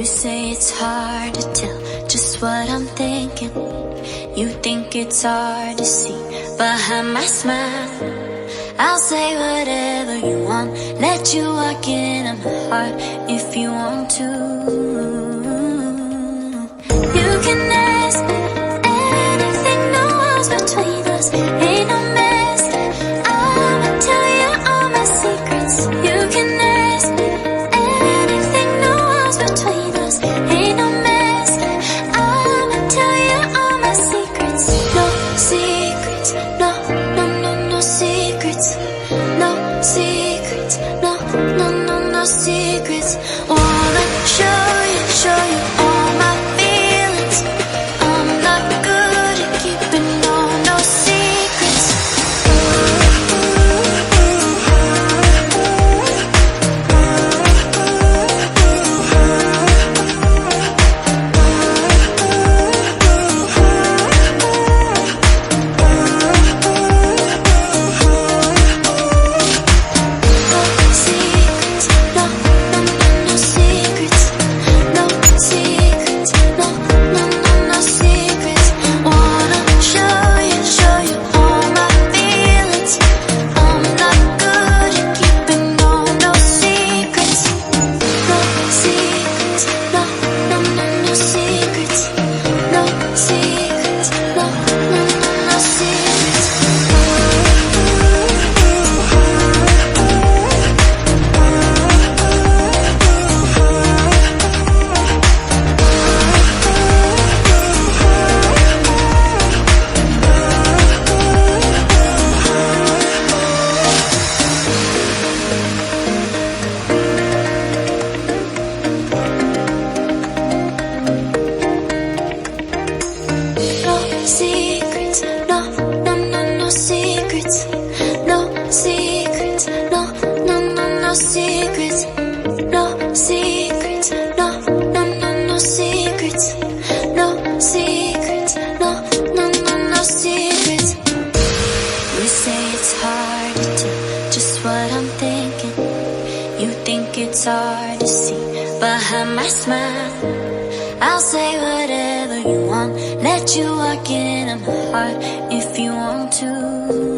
You say it's hard to tell just what I'm thinking. You think it's hard to see behind my smile. I'll say whatever you want, let you walk into my heart if you want to. You can ask me anything, no walls between us, ain't no mess. I'ma tell you all my secrets. You can ask me anything, no walls between us, ain't no mess. I'ma tell you all my secrets. No secrets, no, no, no, no secrets. No secrets, no, no, no, no secrets. Wanna show you all my feelings. I'm not good at keeping no secrets. Secrets, no, no, no, no secrets. No secrets, no, no, no, no secrets. No secrets, no, no, no, no secrets. No secrets, no, no, no, no secrets. You say it's hard to tell just what I'm thinking. You think it's hard to see behind my smile. I'll say whatever you want, let you walk into my heart if you want to.